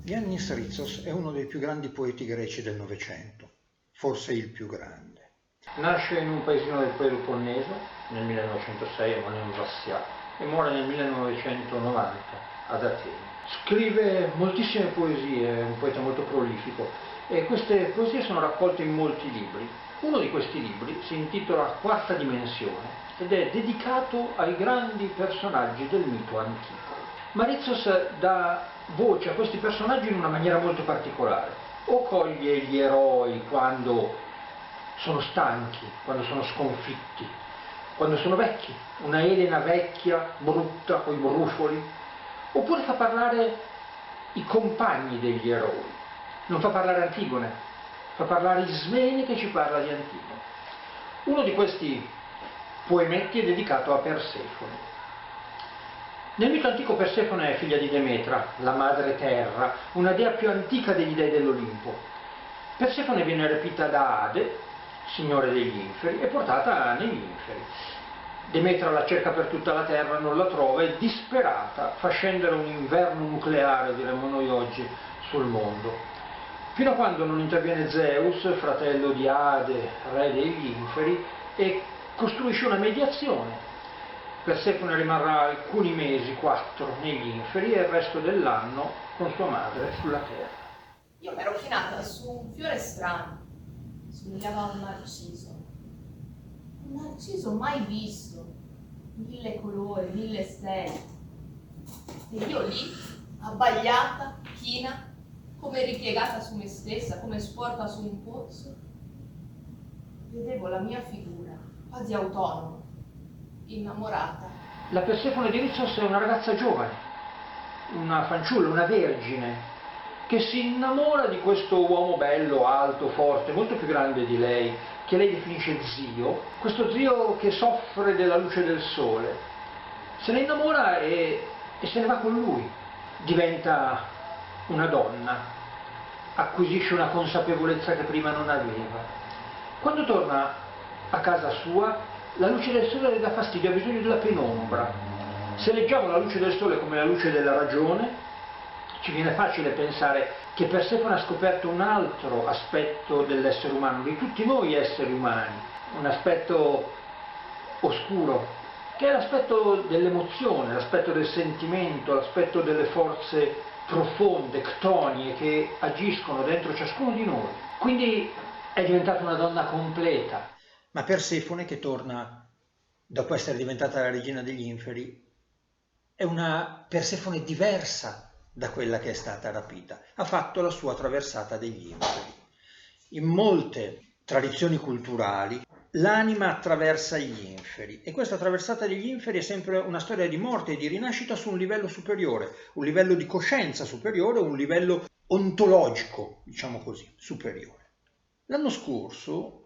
Yannis Ritsos è uno dei più grandi poeti greci del Novecento, forse il più grande. Nasce in un paesino del Peloponneso nel 1906 a Monemvasia e muore nel 1990 ad Atene. Scrive moltissime poesie, è un poeta molto prolifico, e queste poesie sono raccolte in molti libri. Uno di questi libri si intitola Quarta Dimensione ed è dedicato ai grandi personaggi del mito antico. Ma Ritsos dà voce a questi personaggi in una maniera molto particolare. O coglie gli eroi quando sono stanchi, quando sono sconfitti, quando sono vecchi, una Elena vecchia, brutta, coi brufoli, oppure fa parlare i compagni degli eroi. Non fa parlare Antigone, fa parlare Ismene che ci parla di Antigone. Uno di questi poemetti è dedicato a Persefone. Nel mito antico Persefone è figlia di Demetra, la madre terra, una dea più antica degli dei dell'Olimpo. Persefone viene rapita da Ade, signore degli inferi, e portata negli inferi. Demetra la cerca per tutta la terra, non la trova e disperata fa scendere un inverno nucleare, diremmo noi oggi, sul mondo. Fino a quando non interviene Zeus, fratello di Ade, re degli inferi, e costruisce una mediazione. Persefone rimarrà alcuni mesi, 4, negli inferi e il resto dell'anno con sua madre sulla terra. Io mi ero chinata su un fiore strano, somigliava a un narciso mai visto, 1000 colori, 1000 stelle. E io lì, abbagliata, china, come ripiegata su me stessa, come sporta su un pozzo, vedevo la mia figura, quasi autonoma, innamorata. La Persefone di Ritsos è una ragazza giovane, una fanciulla, una vergine, che si innamora di questo uomo bello, alto, forte, molto più grande di lei, che lei definisce zio, questo zio che soffre della luce del sole. Se ne innamora e se ne va con lui. Diventa una donna, acquisisce una consapevolezza che prima non aveva. Quando torna a casa sua, la luce del sole le dà fastidio, ha bisogno della penombra. Se leggiamo la luce del sole come la luce della ragione, ci viene facile pensare che Persefone ha scoperto un altro aspetto dell'essere umano, di tutti noi esseri umani, un aspetto oscuro, che è l'aspetto dell'emozione, l'aspetto del sentimento, l'aspetto delle forze profonde, ctonie, che agiscono dentro ciascuno di noi. Quindi è diventata una donna completa. Ma Persefone, che torna dopo essere diventata la regina degli inferi, è una Persefone diversa da quella che è stata rapita. Ha fatto la sua traversata degli inferi. In molte tradizioni culturali l'anima attraversa gli inferi e questa traversata degli inferi è sempre una storia di morte e di rinascita su un livello superiore, un livello di coscienza superiore, un livello ontologico, diciamo così, superiore. L'anno scorso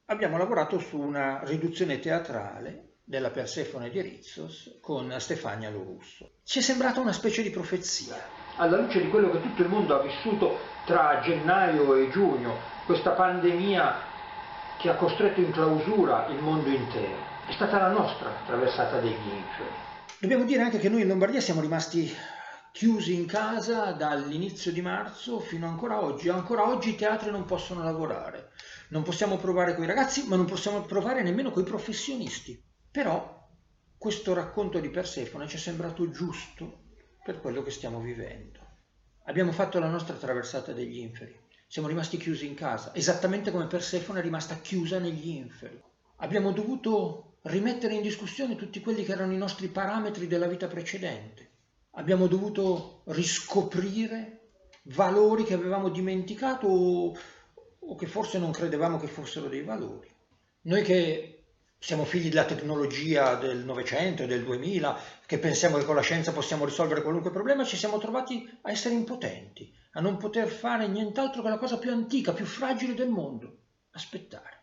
abbiamo lavorato su una riduzione teatrale della Persefone di Ritsos con Stefania Lorusso. Ci è sembrata una specie di profezia. Alla luce di quello che tutto il mondo ha vissuto tra gennaio e giugno, questa pandemia che ha costretto in clausura il mondo intero, è stata la nostra traversata degli inferi. Dobbiamo dire anche che noi in Lombardia siamo rimasti chiusi in casa dall'inizio di marzo fino ancora oggi. Ancora oggi i teatri non possono lavorare. Non possiamo provare coi ragazzi, ma non possiamo provare nemmeno coi professionisti. Però questo racconto di Persefone ci è sembrato giusto per quello che stiamo vivendo. Abbiamo fatto la nostra traversata degli inferi. Siamo rimasti chiusi in casa, esattamente come Persefone è rimasta chiusa negli inferi. Abbiamo dovuto rimettere in discussione tutti quelli che erano i nostri parametri della vita precedente. Abbiamo dovuto riscoprire valori che avevamo dimenticato o che forse non credevamo che fossero dei valori. Noi che siamo figli della tecnologia del Novecento e del 2000, che pensiamo che con la scienza possiamo risolvere qualunque problema, ci siamo trovati a essere impotenti, a non poter fare nient'altro che la cosa più antica, più fragile del mondo: aspettare.